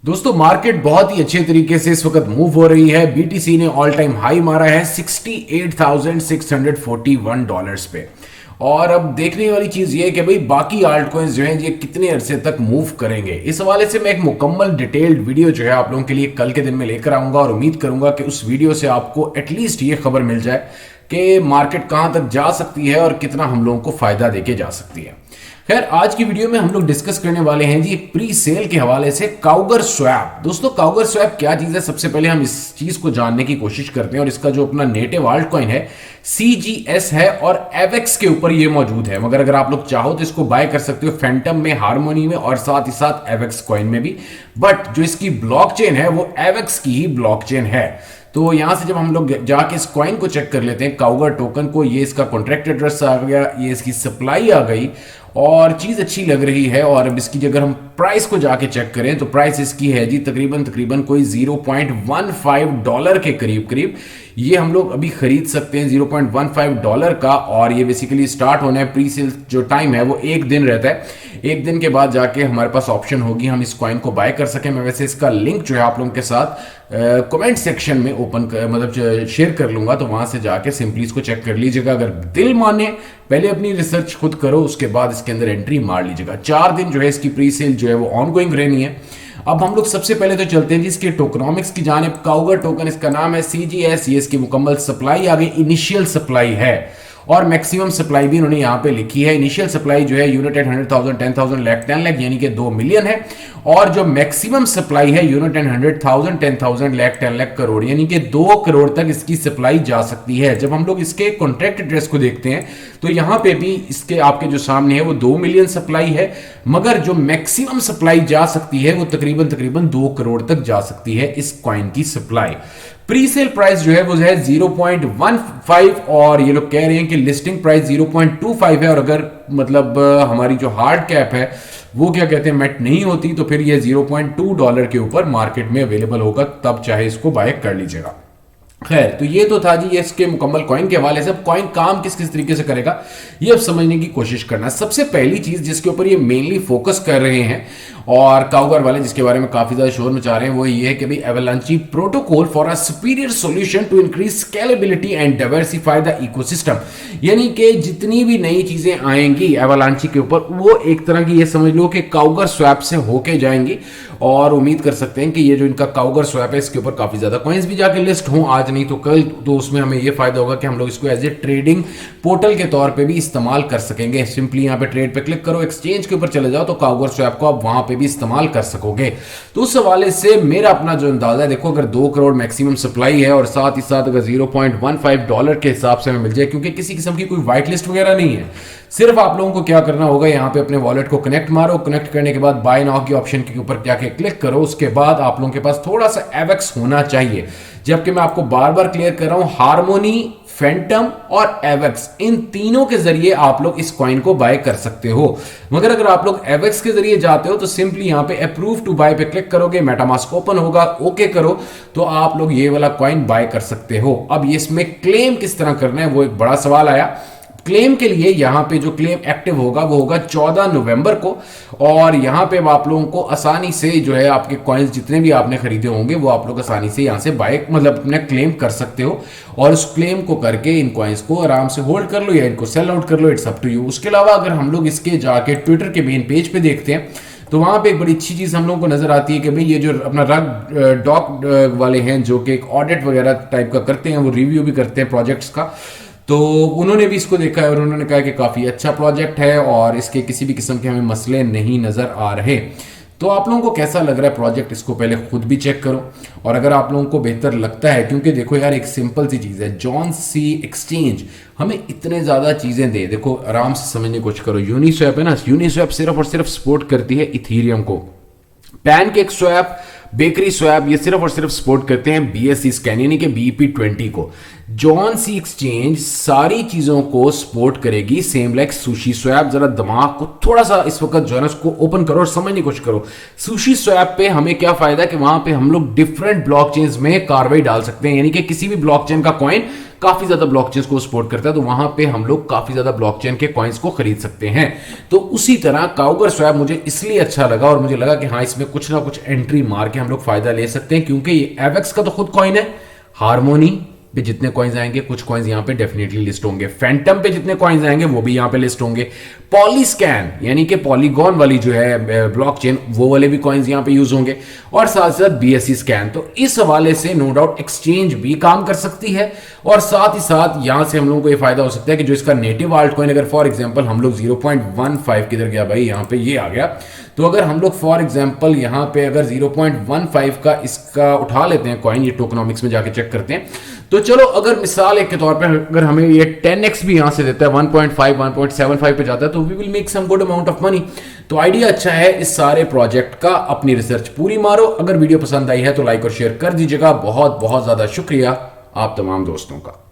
दोस्तों मार्केट बहुत ही अच्छे तरीके से इस वक्त मूव हो रही है। बीटीसी ने ऑल टाइम हाई मारा है 68,641 डॉलर्स पे। और अब देखने वाली चीज ये है कि भाई बाकी आल्ट कॉइन्स जो हैं ये कितने अरसे तक मूव करेंगे। इस हवाले से मैं एक मुकम्मल डिटेल्ड वीडियो जो है आप लोगों के लिए कल के दिन में लेकर आऊंगा और उम्मीद करूंगा कि उस वीडियो से आपको एटलीस्ट ये खबर मिल जाए कि मार्केट कहां तक जा सकती है और कितना हम लोगों को फायदा देके जा सकती है। खैर आज की वीडियो में हम लोग डिस्कस करने वाले हैं जी प्री सेल के हवाले से काउगर स्वैप। दोस्तों काउगर स्वैप क्या चीज है, सबसे पहले हम इस चीज को जानने की कोशिश करते हैं। और इसका जो अपना नेटिव आल्ट कॉइन है CGS है और एवेक्स के ऊपर ये मौजूद है, मगर अगर आप लोग चाहो तो इसको बाय कर सकते हो फैंटम में, हार्मोनी में और साथ ही साथ एवेक्स कॉइन में भी। बट जो इसकी ब्लॉकचेन है वो एवेक्स की ही ब्लॉकचेन है। तो यहां से जब हम लोग जाके इस कॉइन को चेक कर लेते हैं, काउगर टोकन को, ये इसका कॉन्ट्रैक्ट एड्रेस आ गया, ये इसकी सप्लाई आ गई और चीज अच्छी लग रही है। और अब इसकी अगर हम प्राइस को जाके चेक करें तो प्राइस इसकी है जी तकरीबन कोई 0.15 डॉलर के करीब करीब ये हम लोग अभी खरीद सकते हैं 0.15 डॉलर का। और ये बेसिकली स्टार्ट होना है, प्री सेल जो टाइम है वो एक दिन रहता है। एक दिन के बाद जाके हमारे पास ऑप्शन होगी हम इस कॉइन को बाय कर सकें। मैं वैसे इसका लिंक जो है आप लोगों के साथ कमेंट सेक्शन में मतलब शेयर कर लूंगा, तो वहां से जाके सिंपली इसको चेक कर लीजिएगा। अगर दिल माने पहले अपनी रिसर्च खुद करो, उसके बाद इसके अंदर एंट्री मार लीजिएगा। 4 दिन जो है इसकी प्री सेल जो है वो ऑनगोइंग रहनी है। अब हम लोग सबसे पहले तो चलते हैं जी इसके टोकनॉमिक्स की जानिब। काउगर टोकन इसका नाम है CGS, ये इसकी मुकम्मल सप्लाई आ गई, इनिशियल सप्लाई है और मैक्सिमम सप्लाई भी उन्होंने यहां पे लिखी है। इनिशियल सप्लाई जो है यूनिट एट 100,000, 10,000, लाख, 10 लाख यानी कि 2 मिलियन है। और जो मैक्सिमम सप्लाई है यूनिट एट 100,000, 10,000, लाख, 10 लाख करोड़ यानी कि 2 करोड़ तक इसकी सप्लाई जा सकती है। जब हम लोग इसके कॉन्ट्रैक्ट एड्रेस को देखते हैं तो यहां पे भी इसके आपके जो सामने है वो 2 मिलियन सप्लाई है, मगर जो मैक्सिमम सप्लाई जा सकती है वो तकरीबन 2 करोड़ तक जा सकती है इस कॉइन की सप्लाई। प्री सेल प्राइस जो है वो है 0.15 और ये लोग कह रहे हैं कि लिस्टिंग प्राइस 0.25 है। और अगर मतलब हमारी जो हार्ड कैप है वो क्या कहते हैं मेट नहीं होती तो फिर ये 0.2 डॉलर के ऊपर मार्केट में अवेलेबल होगा, तब चाहे इसको बाय कर लीजिएगा। खैर तो ये तो था जी ये इसके मुकम्मल कॉइन के हवाले से। अब कॉइन काम किस किस तरीके से करेगा ये अब समझने की कोशिश करना। सबसे पहली चीज जिसके ऊपर ये मेनली फोकस कर रहे हैं और काउगर वाले जिसके बारे में काफी ज्यादा शोर मचा रहे हैं वो ये है कि भाई Avalanche protocol for a superior solution to increase scalability and diversify the ecosystem. यानी कि जितनी भी नई चीजें आएंगी एवलांची के ऊपर वो एक तरह की ये समझ लो कि काउगर स्वैप से होके जाएंगी। और उम्मीद कर सकते हैं कि ये जो इनका काउगर स्वैप है इसके ऊपर काफी ज्यादा कॉइन्स भी जाके लिस्ट हों, आज नहीं तो कल। तो उसमें हमें ये फायदा होगा कि हम लोग इसको एज ए ट्रेडिंग पोर्टल के तौर पे भी इस्तेमाल कर सकेंगे। सिंपली यहाँ पे ट्रेड पे क्लिक करो, एक्सचेंज के ऊपर चले जाओ तो काउगर स्वैप को आप वहां पे भी इस्तेमाल कर सकोगे। तो उस हवाले से मेरा अपना जो अंदाजा है, देखो अगर 2 करोड़ मैक्सिमम सप्लाई है और साथ ही साथ अगर 0.15 डॉलर के हिसाब से हमें मिल जाए, क्योंकि किसी किस्म की कोई व्हाइट लिस्ट वगैरह नहीं है, सिर्फ आप लोगों को क्या करना होगा यहाँ पे अपने वॉलेट को कनेक्ट मारो, कनेक्ट करने के बाद बाय नाउ की ऑप्शन के ऊपर जाके क्लिक करो। उसके बाद आप लोगों के पास थोड़ा सा एवेक्स होना चाहिए, जबकि मैं आपको बार बार क्लियर कर रहा हूं हार्मोनी, फैंटम और एवेक्स इन तीनों के जरिए आप लोग इस कॉइन को बाय कर सकते हो। मगर अगर आप लोग एवेक्स के जरिए जाते हो तो सिंपली यहां पे अप्रूव टू बाय पे क्लिक करोगे, मेटामास्क ओपन होगा, ओके करो तो आप लोग ये वाला कॉइन बाय कर सकते हो। अब इसमें क्लेम किस तरह करना है वो एक बड़ा सवाल आया। क्लेम के लिए यहां पे जो क्लेम एक्टिव होगा वो होगा 14 नवंबर को। और यहां पे आप लोगों को आसानी से जो है आपके कॉइन्स जितने भी आपने खरीदे होंगे वो आप लोग आसानी से यहां से बाय मतलब अपने क्लेम कर सकते हो। और उस क्लेम को करके इन कॉइन्स को आराम से होल्ड कर लो या इनको सेल आउट कर लो, इट्स अप टू यू। उसके अलावा अगर हम लोग इसके जाके ट्विटर के मेन पेज पे देखते हैं तो वहां पे एक बड़ी अच्छी चीज हम लोगों को नजर आती है कि भाई ये जो अपना रग डॉक वाले हैं जो कि एक ऑडिट वगैरह टाइप का करते हैं, वो रिव्यू भी करते हैं प्रोजेक्ट्स का, तो उन्होंने भी इसको देखा है और उन्होंने कहा कि काफी अच्छा प्रोजेक्ट है और इसके किसी भी किस्म के हमें मसले नहीं नजर आ रहे। तो आप लोगों को कैसा लग रहा है प्रोजेक्ट, इसको पहले खुद भी चेक करो। और अगर आप लोगों को बेहतर लगता है, क्योंकि देखो यार एक सिंपल सी चीज है, जॉन सी एक्सचेंज हमें इतने ज्यादा चीजें दे, देखो आराम से समझने की कोशिश करो। यूनिस्वैप है ना, यूनिस्वैप सिर्फ और सिर्फ सपोर्ट करती है इथीरियम को। पैनकेक स्वैप, बेकरी स्वैप ये सिर्फ और सिर्फ सपोर्ट करते हैं BSC स्कैन यानी कि BEP20 को। जॉन सी एक्सचेंज सारी चीजों को सपोर्ट करेगी, सेम लाइक सुशी स्वैप। जरा दिमाग को थोड़ा सा इस वक्त जो है ना उसको ओपन करो और समझने की कोशिश करो। सुशी स्वैप पे हमें क्या फायदा कि वहां पे हम लोग डिफरेंट ब्लॉकचेन्स में कार्रवाई डाल सकते हैं, यानी कि किसी भी ब्लॉकचेन का कॉइन काफी ज्यादा ब्लॉकचेन को सपोर्ट करता है, तो वहां पे हम लोग काफी ज्यादा ब्लॉकचेन के कॉइन्स को खरीद सकते हैं। तो उसी तरह काउगर स्वैप मुझे इसलिए अच्छा लगा और मुझे लगा कि हाँ इसमें कुछ ना कुछ एंट्री मार के हम लोग फायदा ले सकते हैं, क्योंकि ये एवेक्स का तो खुद कॉइन है, हार्मोनी पे जितने कॉइन्स आएंगे कुछ कॉइन्स यहां पे डेफिनेटली लिस्ट होंगे, फैंटम पे जितने कॉइन्स आएंगे वो भी यहां पे लिस्ट होंगे, पॉलीस्कैन यानी कि पॉलीगॉन वाली जो है ब्लॉकचेन वो वाले भी कॉइन्स यहां पे यूज होंगे, और साथ साथ बीएससी स्कैन। तो इस हवाले से नो डाउट एक्सचेंज भी काम कर सकती है, और साथ ही साथ यहां से हम लोगों को ये फायदा हो सकता है कि जो इसका नेटिव आल्ट कॉइन, अगर फॉर एग्जांपल हम लोग 0.15 किधर गया भाई, यहां पे ये आ गया, तो अगर हम लोग फॉर एग्जांपल यहां पे अगर 0.15 का इसका उठा लेते हैं कॉइन, ये टोकनॉमिक्स में जाके चेक करते हैं, तो चलो अगर मिसाल एक के तौर पे अगर हमें ये 10x भी यहां से देता है, 1.5 1.75 पे जाता है, तो we will make some good amount of money. तो आइडिया अच्छा है इस सारे प्रोजेक्ट का, अपनी रिसर्च पूरी मारो। अगर वीडियो पसंद आई है तो लाइक और शेयर कर दीजिएगा। बहुत बहुत ज्यादा शुक्रिया आप तमाम दोस्तों का।